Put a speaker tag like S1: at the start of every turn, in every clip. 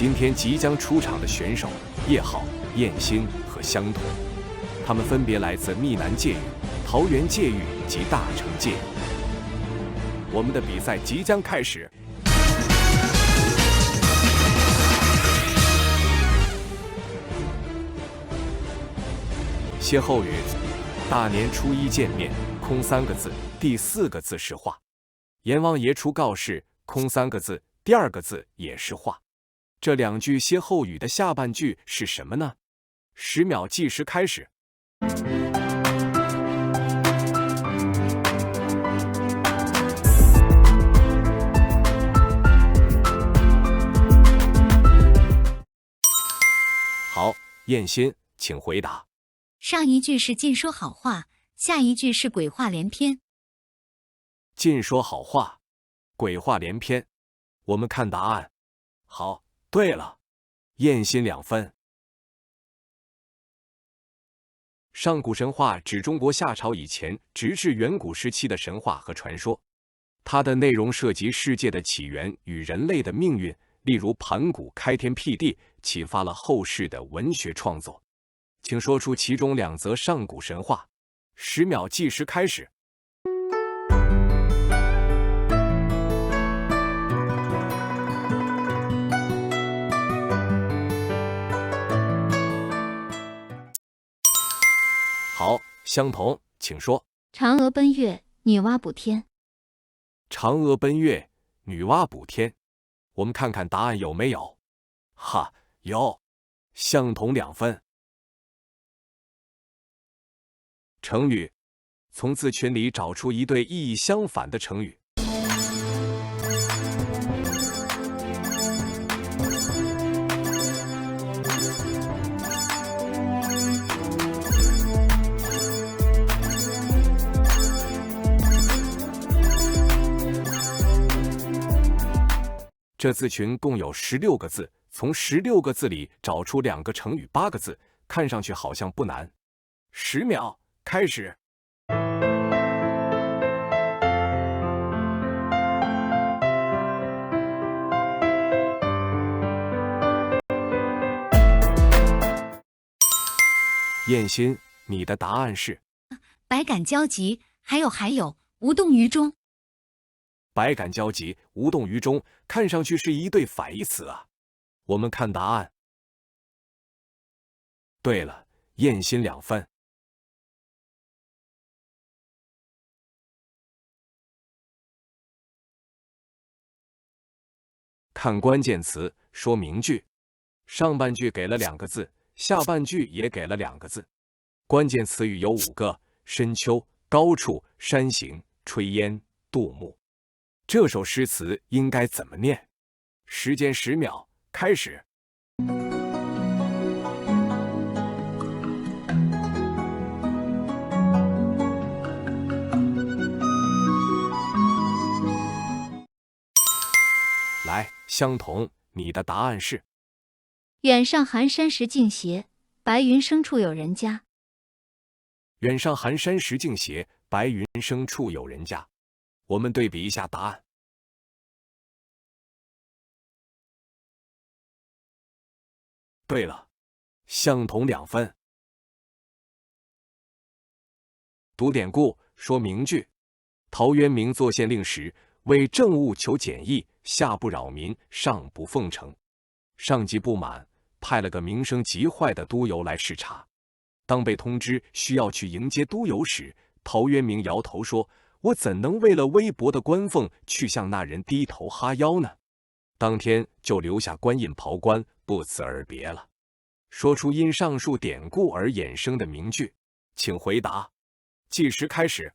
S1: 今天即将出场的选手叶浩、燕欣和香彤，他们分别来自密南界域、桃园界域及大成界域。我们的比赛即将开始。歇后语：大年初一见面，空3个字，第4个字是话。阎王爷出告示，空3个字，第2个字也是话。这2句歇后语的下半句是什么呢？10秒计时开始。好，燕欣，请回答。
S2: 上一句是尽说好话，下一句是鬼话连篇。
S1: 尽说好话，鬼话连篇。我们看答案。好，对了，燕欣2分。上古神话指中国夏朝以前直至远古时期的神话和传说，它的内容涉及世界的起源与人类的命运，例如盘古开天辟地，启发了后世的文学创作。请说出其中2则上古神话。10秒计时开始。好，香彤，请说。
S2: 嫦娥奔月，女娲补天。
S1: 嫦娥奔月，女娲补天。我们看看答案有没有？哈，有。香彤2分。成语：从字群里找出一对意义相反的成语。这字群共有16个字，从16个字里找出2个成语8个字，看上去好像不难。10秒开始。燕欣，你的答案是？
S2: 百感交集，还有，无动于衷。
S1: 百感交集，无动于衷，看上去是一对反义词啊。我们看答案。对了，燕欣2分。看关键词，说明句。上半句给了2个字，下半句也给了2个字。关键词语有5个：深秋、高处、山行、炊烟、杜牧。这首诗词应该怎么念？时间10秒，开始。来，香彤，你的答案是？
S2: 远上寒山石径斜，白云生处有人家。
S1: 远上寒山石径斜，白云生处有人家。我们对比一下答案。对了，香彤2分。读典故，说名句。陶渊明作县令时，为政务求简易，下不扰民，上不奉承。上级不满，派了个名声极坏的督邮来视察。当被通知需要去迎接督邮时，陶渊明摇头说：“我怎能为了微薄的官俸去向那人低头哈腰呢？”当天就留下官印袍冠，不辞而别了。说出因上述典故而衍生的名句，请回答。计时开始。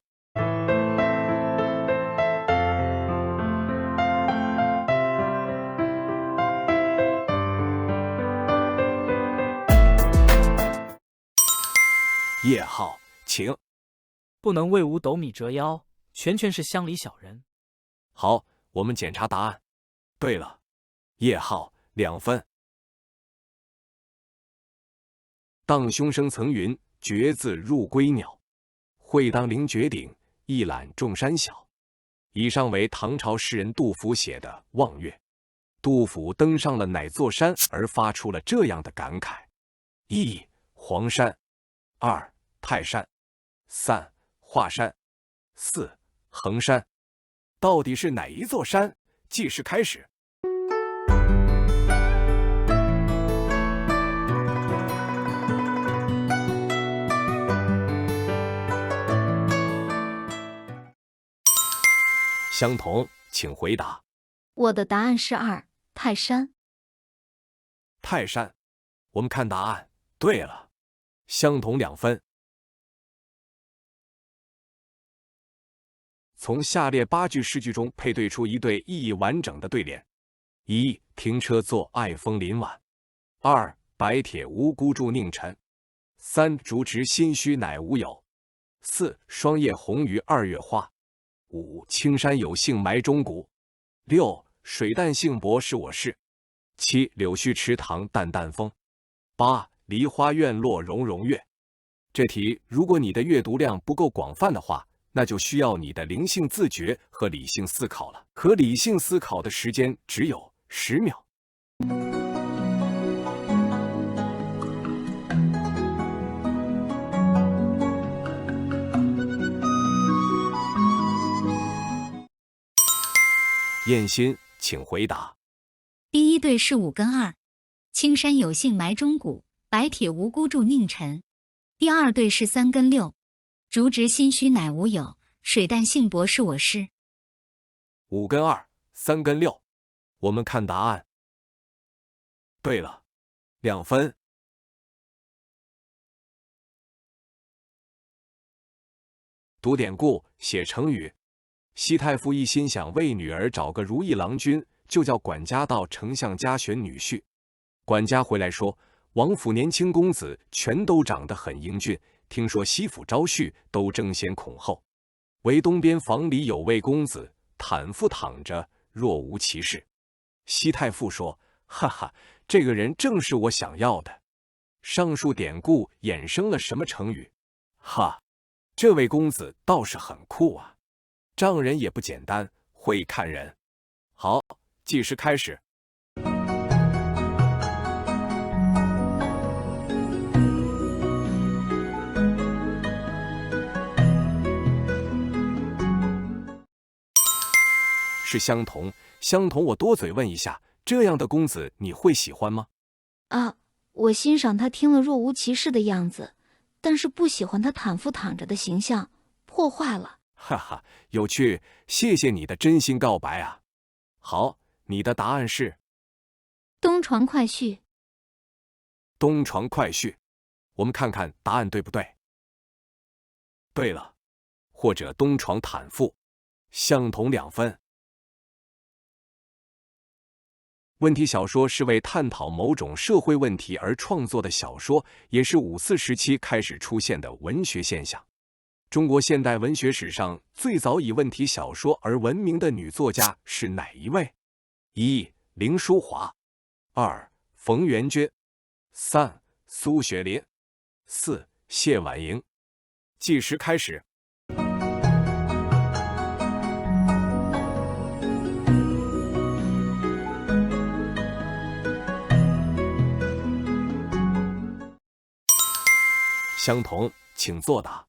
S1: 叶浩，请。
S3: 不能为五斗米折腰，全是乡里小人。
S1: 好，我们检查答案。对了，叶浩2分。荡胸生层云，决眦入归鸟。会当凌绝顶，一览众山小。以上为唐朝诗人杜甫写的《望岳》。杜甫登上了哪座山而发出了这样的感慨？一、黄山；二、泰山；三、华山；四、衡山。到底是哪一座山？计时开始。相同，请回答。
S2: 我的答案是二，泰山。
S1: 泰山，我们看答案。对了，相同2分。从下列8句诗句中配对出一对意义完整的对联：一、停车坐爱枫林晚；二、白铁无辜铸佞臣；三、竹直心虚乃无有；四、霜叶红于2月花；五、青山有幸埋忠骨；六、水淡性薄是我事；七、柳絮池塘淡淡风；八、梨花院落融融月。这题如果你的阅读量不够广泛的话，那就需要你的灵性自觉和理性思考了。可理性思考的时间只有10秒。燕心，请回答。
S2: 第一对是5跟2，青山有幸埋忠骨，白铁无辜铸佞臣。第二对是3跟6，竹直心虚乃无有，水淡性薄是我事。
S1: 5跟2， 3跟6，我们看答案。对了，2分。读典故，写成语。西太傅一心想为女儿找个如意郎君，就叫管家到丞相家选女婿。管家回来说，王府年轻公子全都长得很英俊，听说西府招婿都争先恐后，唯东边房里有位公子坦腹躺着，若无其事。西太傅说，哈哈，这个人正是我想要的。上述典故衍生了什么成语？哈，这位公子倒是很酷啊，丈人也不简单，会看人。好，计时开始。是相同，相同。我多嘴问一下，这样的公子你会喜欢吗？
S2: 啊，我欣赏他听了若无其事的样子，但是不喜欢他坦腹躺着的形象，破坏了。
S1: 哈哈，有趣，谢谢你的真心告白啊！好，你的答案是
S2: 东床快婿。
S1: 东床快婿，我们看看答案对不对？对了，或者东床坦腹，相同2分。问题小说是为探讨某种社会问题而创作的小说，也是5四时期开始出现的文学现象。中国现代文学史上最早以问题小说而闻名的女作家是哪一位？一、凌淑华；二、冯媛娟；三、苏雪林；四、谢婉莹。计时开始。相同，请作答。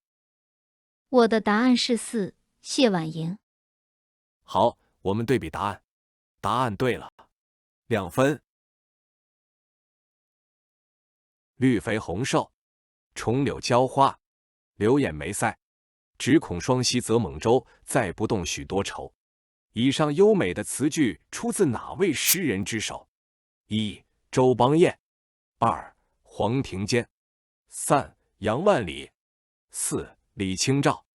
S2: 我的答案是4，谢婉莹。
S1: 好，我们对比答案，答案对了，2分。绿肥红瘦，重柳娇花，柳眼眉腮，只恐双栖则猛舟，载不动许多愁。以上优美的词句出自哪位诗人之手？一、周邦彦；二、黄庭坚；三、杨万里；四、李清照。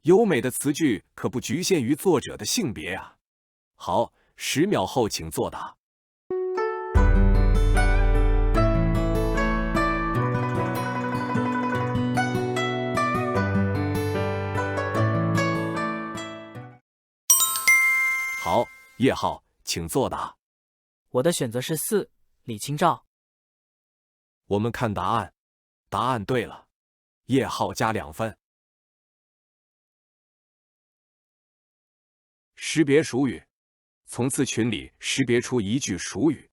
S1: 优美的词句可不局限于作者的性别啊！好，10秒后请作答。好，叶浩，请作答。
S3: 我的选择是4，李清照。
S1: 我们看答案，答案对了，叶浩加2分。识别属语，从字群里识别出一句熟语。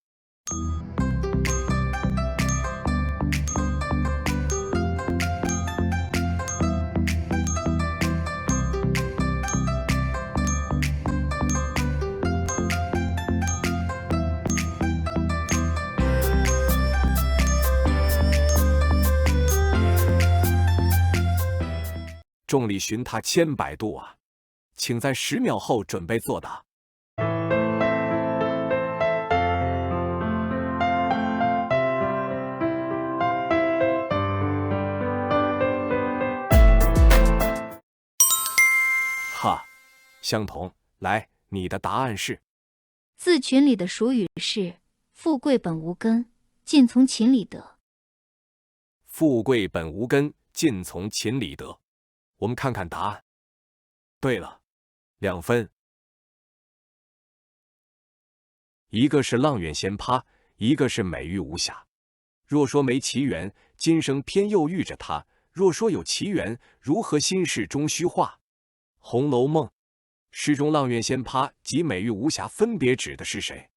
S1: 众里寻他千百度啊，请在10秒后准备作答。哈，相同。来，你的答案是？
S2: 字群里的熟语是“富贵本无根，尽从情理得”。
S1: 富贵本无根，尽从情理得。我们看看答案。对了，2分。一个是阆苑仙葩，一个是美玉无瑕。若说没奇缘，今生偏又遇着他；若说有奇缘，如何心事终虚化？《红楼梦》诗中阆苑仙葩及美玉无瑕分别指的是谁？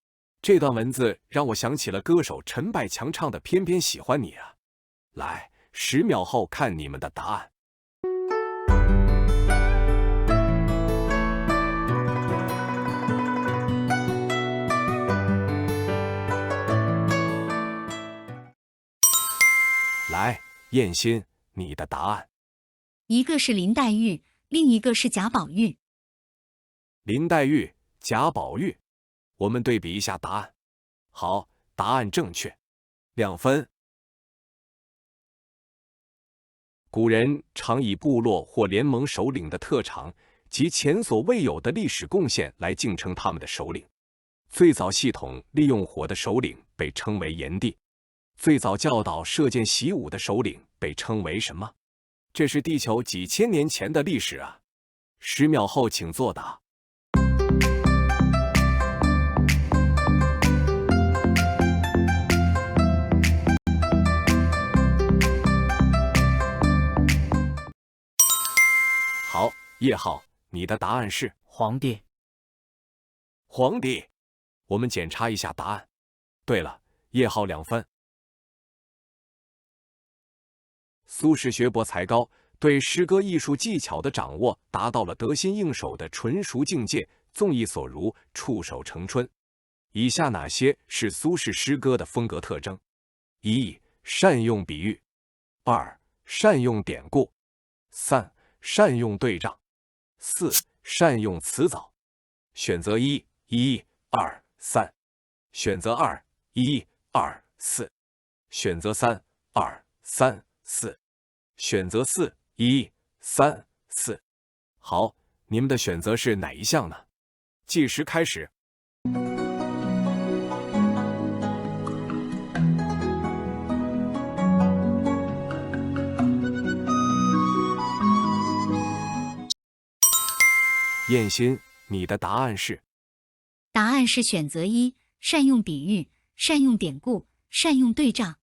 S1: 这段文字让我想起了歌手陈百强唱的《偏偏喜欢你》啊。来，10秒后看你们的答案。来，燕心，你的答案。
S2: 一个是林黛玉，另一个是贾宝玉。
S1: 林黛玉、贾宝玉，我们对比一下答案。好，答案正确，2分。古人常以部落或联盟首领的特长及前所未有的历史贡献来敬称他们的首领。最早系统利用火的首领被称为炎帝。最早教导射箭习武的首领被称为什么？这是地球几千年前的历史啊！10秒后请作答。好，叶浩，你的答案是
S3: 皇帝。
S1: 皇帝。我们检查一下答案。对了，叶浩2分。苏轼学博才高，对诗歌艺术技巧的掌握达到了得心应手的纯熟境界，纵意所如，触手成春。以下哪些是苏轼诗歌的风格特征？1. 善用比喻。2. 善用典故。3. 善用对仗。4. 善用词藻。选择1、1、2、3。选择2、1、2、4。选择3、2、3、4。选择4、1、3、4。好，你们的选择是哪一项呢？计时开始。燕心，你的答案是？
S2: 答案是选择1，善用比喻，善用典故，善用对仗。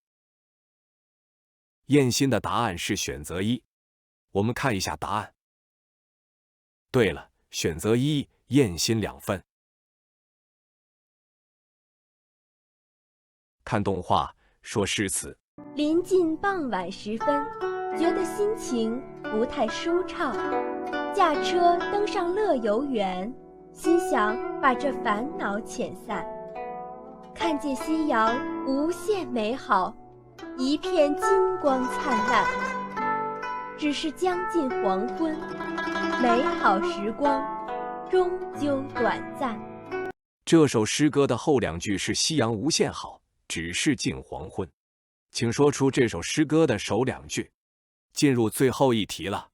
S1: 燕心的答案是选择1。我们看一下答案。对了，选择1，燕心2分。看动画，说诗词。
S4: 临近傍晚时分，觉得心情不太舒畅，驾车登上乐游园，心想把这烦恼遣散。看见夕阳无限美好，一片金光灿烂。只是将近黄昏，美好时光终究短暂。
S1: 这首诗歌的后2句是夕阳无限好，只是近黄昏。请说出这首诗歌的首2句。进入最后一题了，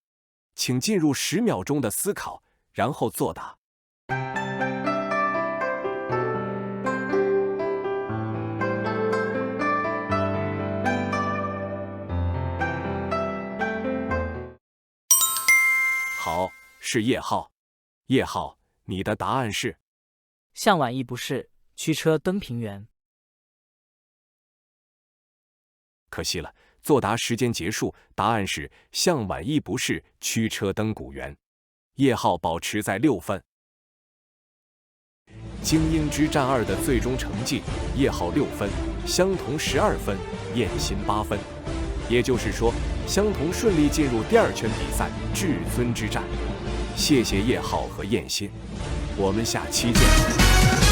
S1: 请进入10秒钟的思考，然后作答。好，是叶浩。叶浩，你的答案是？
S3: 向晚意不是，驱车登平原。
S1: 可惜了，作答时间结束，答案是向晚意不是，驱车登古原。叶浩保持在6分。精英之战2的最终成绩，叶浩6分，相同12分，燕鑫8分。也就是说，相同顺利进入第2圈比赛至尊之战。谢谢叶浩和燕鑫，我们下期见。